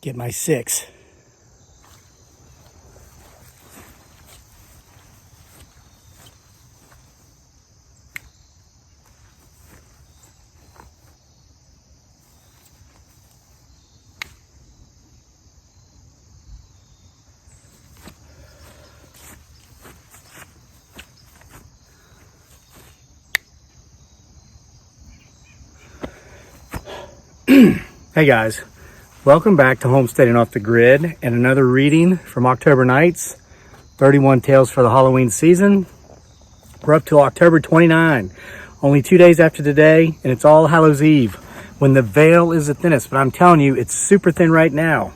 Get my 6. Hey guys, welcome back to Homesteading Off the Grid and another reading from October Nights, 31 Tales for the Halloween season. We're up to October 29, only 2 days after today, and it's All Hallows Eve when the veil is the thinnest, but I'm telling you, it's super thin right now.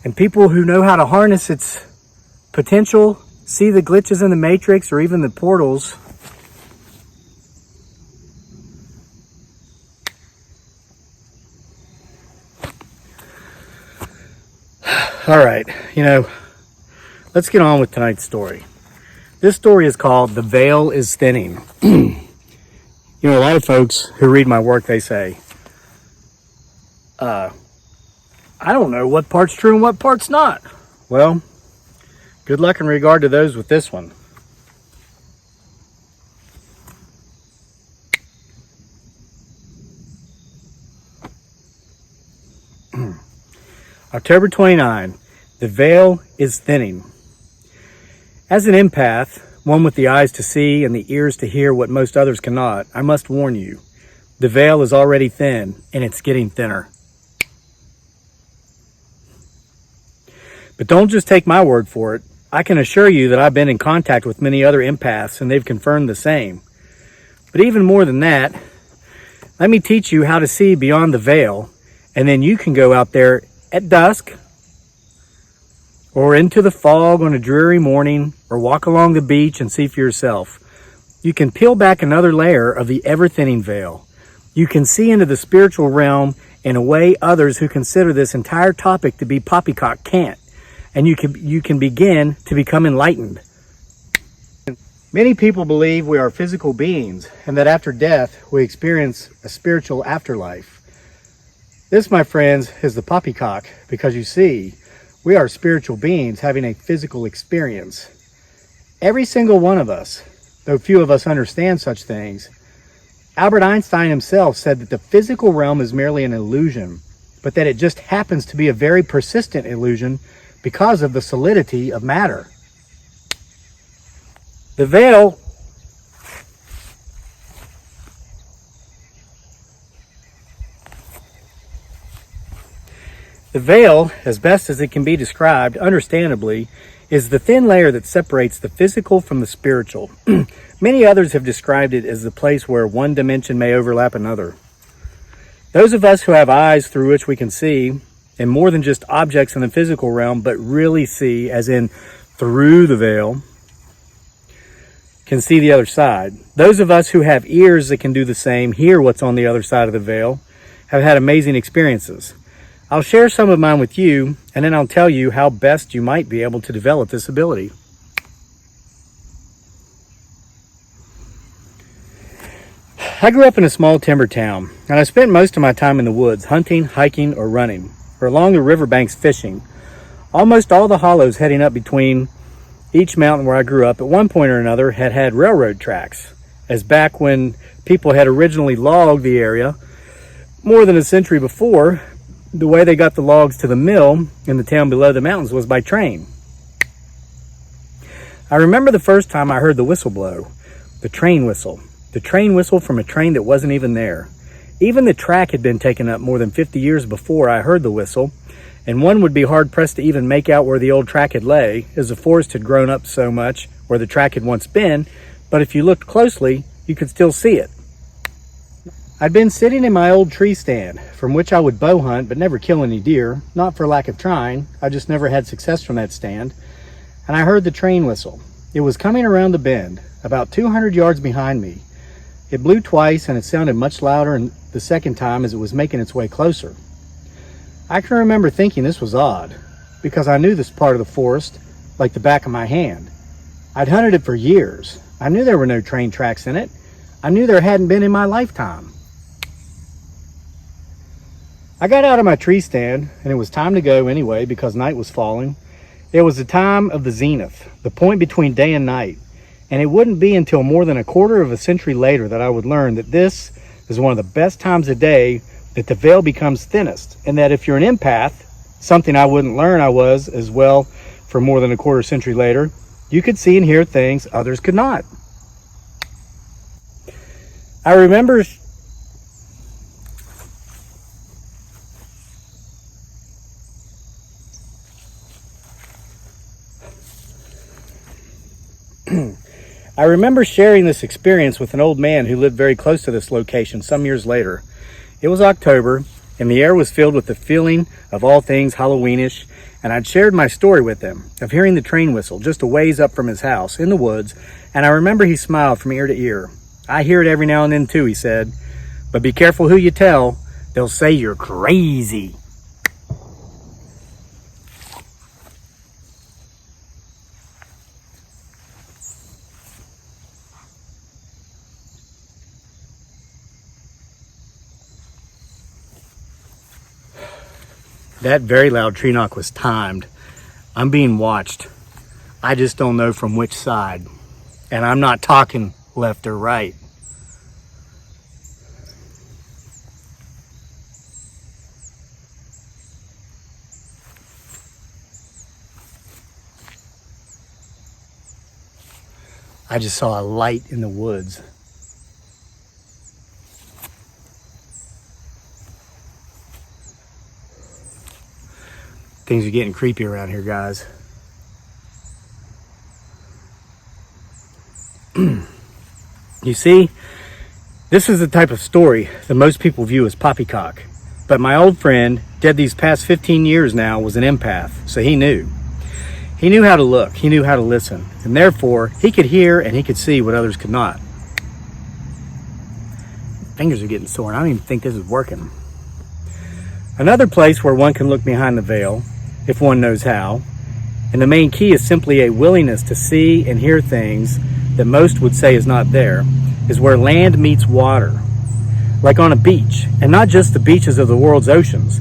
And people who know how to harness its potential, see the glitches in the matrix or even the portals, all right, let's get on with tonight's story. This story is called The Veil is Thinning. A lot of folks who read my work, they say, I don't know what part's true and what part's not. Well, good luck in regard to those with this one. October 29, the veil is thinning. As an empath, one with the eyes to see and the ears to hear what most others cannot, I must warn you, the veil is already thin and it's getting thinner. But don't just take my word for it. I can assure you that I've been in contact with many other empaths and they've confirmed the same. But even more than that, let me teach you how to see beyond the veil, and then you can go out there at dusk, or into the fog on a dreary morning, or walk along the beach and see for yourself. You can peel back another layer of the ever-thinning veil. You can see into the spiritual realm in a way others who consider this entire topic to be poppycock can't. And you can begin to become enlightened. Many people believe we are physical beings, and that after death we experience a spiritual afterlife. This, my friends, is the poppycock, because you see, we are spiritual beings having a physical experience. Every single one of us, though few of us understand such things. Albert Einstein himself said that the physical realm is merely an illusion, but that it just happens to be a very persistent illusion because of the solidity of matter. The veil The veil, as best as it can be described, understandably, is the thin layer that separates the physical from the spiritual. Many others have described it as the place where one dimension may overlap another. Those of us who have eyes through which we can see, and more than just objects in the physical realm, but really see, as in through the veil, can see the other side. Those of us who have ears that can do the same, hear what's on the other side of the veil, have had amazing experiences. I'll share some of mine with you, and then I'll tell you how best you might be able to develop this ability. I grew up in a small timber town, and I spent most of my time in the woods, hunting, hiking, or running, or along the riverbanks fishing. Almost all the hollows heading up between each mountain where I grew up at one point or another had railroad tracks, as back when people had originally logged the area more than a century before, the way they got the logs to the mill in the town below the mountains was by train. I remember the first time I heard the whistle blow, the train whistle from a train that wasn't even there. Even the track had been taken up more than 50 years before I heard the whistle, and one would be hard-pressed to even make out where the old track had lay, as the forest had grown up so much where the track had once been, but if you looked closely, you could still see it. I'd been sitting in my old tree stand, from which I would bow hunt but never kill any deer, not for lack of trying, I just never had success from that stand, and I heard the train whistle. It was coming around the bend, about 200 yards behind me. It blew twice, and it sounded much louder the second time as it was making its way closer. I can remember thinking this was odd, because I knew this part of the forest like the back of my hand. I'd hunted it for years. I knew there were no train tracks in it. I knew there hadn't been in my lifetime. I got out of my tree stand, and it was time to go anyway because night was falling. It was the time of the zenith, the point between day and night, and it wouldn't be until more than a quarter of a century later that I would learn that this is one of the best times of day that the veil becomes thinnest, and that if you're an empath, something I wouldn't learn I was as well for more than a quarter century later, you could see and hear things others could not. I remember sharing this experience with an old man who lived very close to this location some years later. It was October, and the air was filled with the feeling of all things Halloweenish, and I'd shared my story with him of hearing the train whistle just a ways up from his house in the woods, and I remember he smiled from ear to ear. I hear it every now and then too, he said, but be careful who you tell. They'll say you're crazy. That very loud tree knock was timed. I'm being watched. I just don't know from which side. And I'm not talking left or right. I just saw a light in the woods. Things are getting creepy around here, guys. You see, this is the type of story that most people view as poppycock. But my old friend, dead these past 15 years now, was an empath, so he knew. He knew how to look, he knew how to listen, and therefore he could hear and he could see what others could not. Fingers are getting sore, and I don't even think this is working. Another place where one can look behind the veil, if one knows how, and the main key is simply a willingness to see and hear things that most would say is not there, is where land meets water. Like on a beach, and not just the beaches of the world's oceans,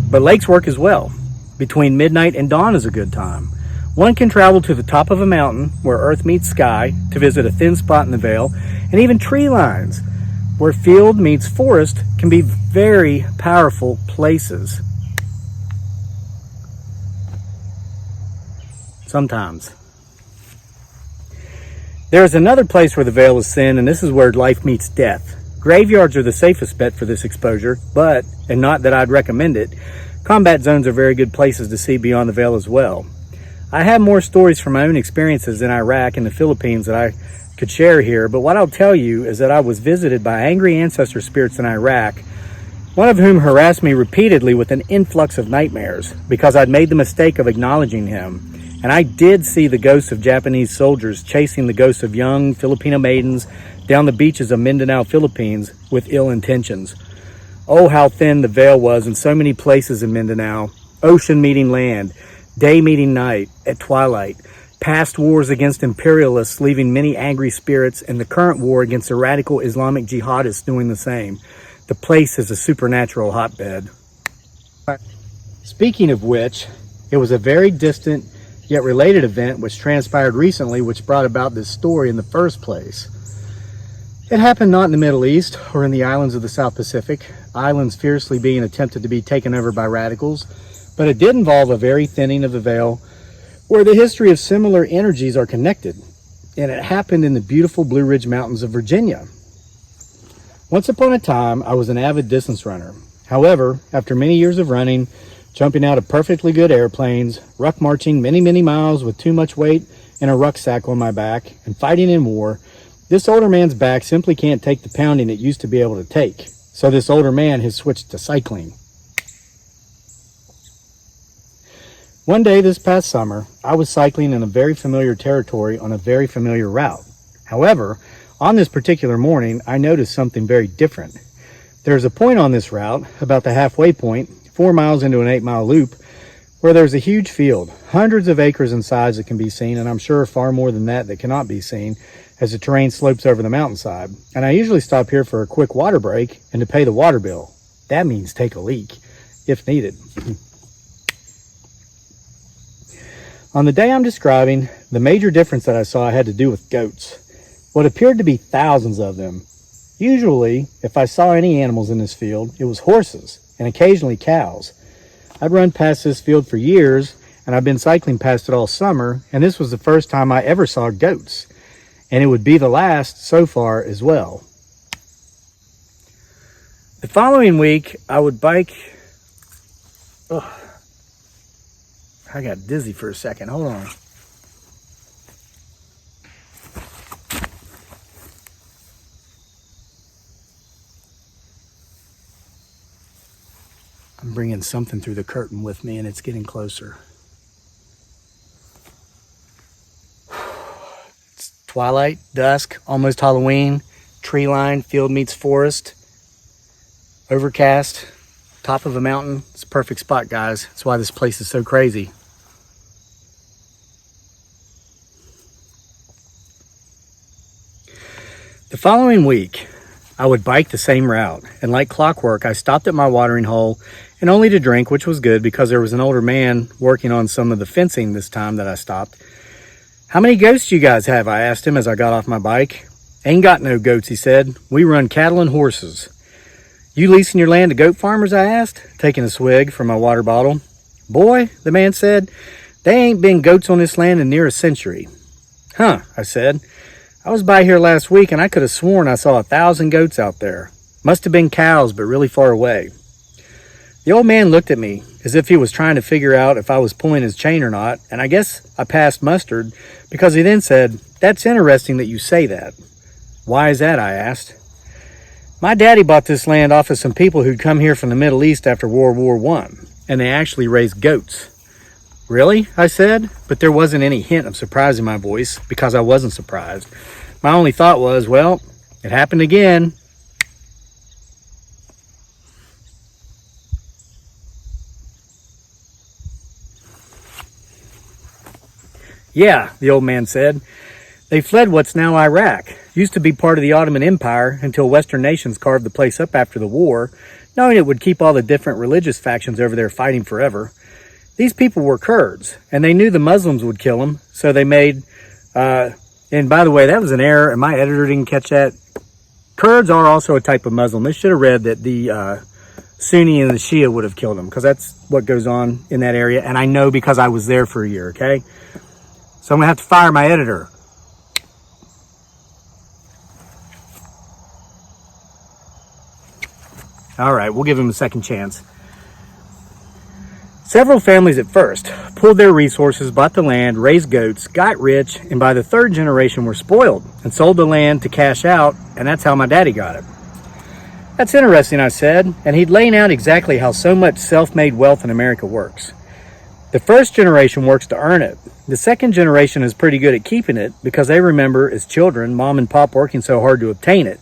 but lakes work as well. Between midnight and dawn is a good time. One can travel to the top of a mountain where earth meets sky to visit a thin spot in the veil, and even tree lines where field meets forest can be very powerful places. Sometimes. There is another place where the veil is thin, and this is where life meets death. Graveyards are the safest bet for this exposure, but, and not that I'd recommend it, combat zones are very good places to see beyond the veil as well. I have more stories from my own experiences in Iraq and the Philippines that I could share here, but what I'll tell you is that I was visited by angry ancestor spirits in Iraq, one of whom harassed me repeatedly with an influx of nightmares because I'd made the mistake of acknowledging him. And I did see the ghosts of Japanese soldiers chasing the ghosts of young Filipino maidens down the beaches of Mindanao, Philippines with ill intentions. Oh, how thin the veil was in so many places in Mindanao. Ocean meeting land, day meeting night, at twilight. Past wars against imperialists leaving many angry spirits, and the current war against the radical Islamic jihadists doing the same. The place is a supernatural hotbed. Speaking of which, it was a very distant yet related event which transpired recently which brought about this story in the first place. It happened not in the Middle East or in the islands of the South Pacific, islands fiercely being attempted to be taken over by radicals, but it did involve a very thinning of the veil where the history of similar energies are connected, and it happened in the beautiful Blue Ridge Mountains of Virginia. Once upon a time, I was an avid distance runner. However, after many years of running, jumping out of perfectly good airplanes, ruck marching many miles with too much weight and a rucksack on my back, and fighting in war, this older man's back simply can't take the pounding it used to be able to take. So this older man has switched to cycling. One day this past summer, I was cycling in a very familiar territory on a very familiar route. However, on this particular morning, I noticed something very different. There's a point on this route, about the halfway point, 4 miles into an 8-mile loop, where there's a huge field, hundreds of acres in size that can be seen, and I'm sure far more than that cannot be seen as the terrain slopes over the mountainside. And I usually stop here for a quick water break and to pay the water bill. That means take a leak. if needed. On the day I'm describing, the major difference that I saw had to do with goats. What appeared to be thousands of them. Usually, if I saw any animals in this field, it was horses and occasionally cows. I'd run past this field for years, and I've been cycling past it all summer, and this was the first time I ever saw goats. And it would be the last so far as well. The following week, I would bike... I got dizzy for a second. Hold on. I'm bringing something through the curtain with me, and it's getting closer. It's twilight, dusk, almost Halloween. Tree line, field meets forest. Overcast, top of a mountain. It's a perfect spot, guys. That's why this place is so crazy. The following week, I would bike the same route, and like clockwork, I stopped at my watering hole, and only to drink, which was good because there was an older man working on some of the fencing this time that I stopped. "How many goats do you guys have?" I asked him as I got off my bike. "Ain't got no goats," he said. "We run cattle and horses." "You leasing your land to goat farmers?" I asked, taking a swig from my water bottle. "Boy," the man said, "they ain't been goats on this land in near a century." "Huh," I said. "I was by here last week and I could have sworn I saw 1,000 goats out there. Must have been cows, but really far away." The old man looked at me as if he was trying to figure out if I was pulling his chain or not, and I guess I passed mustard because he then said, "That's interesting that you say that." "Why is that?" I asked. "My daddy bought this land off of some people who'd come here from the Middle East after World War I, and they actually raised goats." "Really?" I said, but there wasn't any hint of surprise in my voice because I wasn't surprised. My only thought was, well, it happened again. "Yeah," the old man said. "They fled what's now Iraq. Used to be part of the Ottoman Empire until Western nations carved the place up after the war, knowing it would keep all the different religious factions over there fighting forever. These people were Kurds, and they knew the Muslims would kill them, so they made... and by the way, that was an error, and my editor didn't catch that. Kurds are also a type of Muslim. They should have read that the Sunni and the Shia would have killed them, because that's what goes on in that area, and I know because I was there for a year, okay? So I'm going to have to fire my editor. All right, we'll give him a second chance. Several families at first pulled their resources, bought the land, raised goats, got rich, and by the third generation were spoiled and sold the land to cash out, and that's how my daddy got it. "That's interesting," I said, and he'd laid out exactly how so much self-made wealth in America works. The first generation works to earn it. The second generation is pretty good at keeping it because they remember as children mom and pop working so hard to obtain it.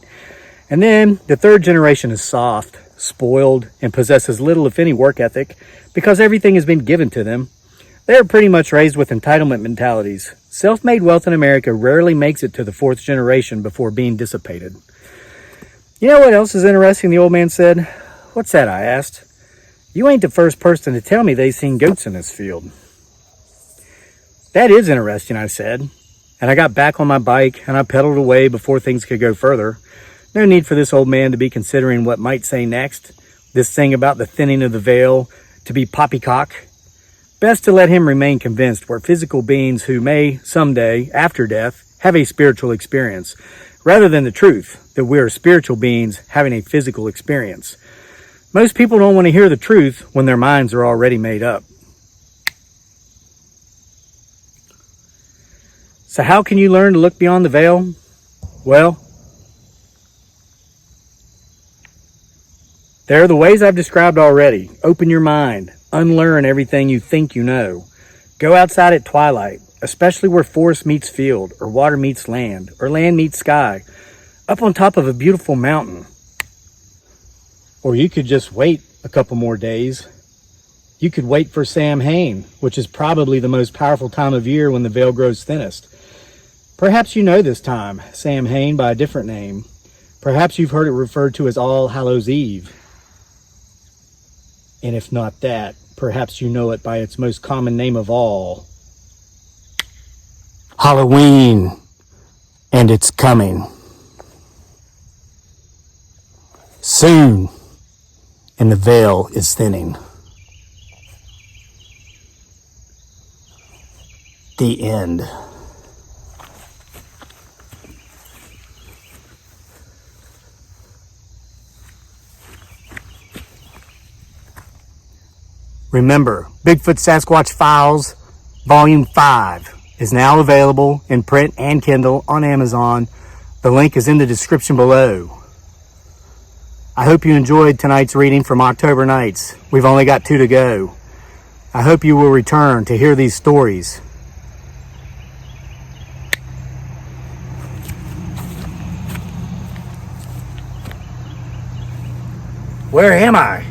And then the third generation is soft, spoiled, and possesses little if any work ethic because everything has been given to them. They are pretty much raised with entitlement mentalities. Self-made wealth in America rarely makes it to the fourth generation before being dissipated. "You know what else is interesting?" the old man said. "What's that?" I asked. "You ain't the first person to tell me they seen goats in this field." "That is interesting," I said, and I got back on my bike and I pedaled away before things could go further. No need for this old man to be considering what might say next. This thing about the thinning of the veil to be poppycock. Best to let him remain convinced we're physical beings who may, someday, after death, have a spiritual experience, rather than the truth that we're spiritual beings having a physical experience. Most people don't want to hear the truth when their minds are already made up. So how can you learn to look beyond the veil? Well, there are the ways I've described already. Open your mind. Unlearn everything you think you know. Go outside at twilight, especially where forest meets field, or water meets land, or land meets sky, up on top of a beautiful mountain. Or you could just wait a couple more days. You could wait for Samhain, which is probably the most powerful time of year when the veil grows thinnest. Perhaps you know this time, Samhain, by a different name. Perhaps you've heard it referred to as All Hallows Eve. And if not that, perhaps you know it by its most common name of all, Halloween. And it's coming soon, and the veil is thinning. The end. Remember, Bigfoot Sasquatch Files Volume 5 is now available in print and Kindle on Amazon. The link is in the description below. I hope you enjoyed tonight's reading from October Nights. We've only got 2 to go. I hope you will return to hear these stories. Where am I?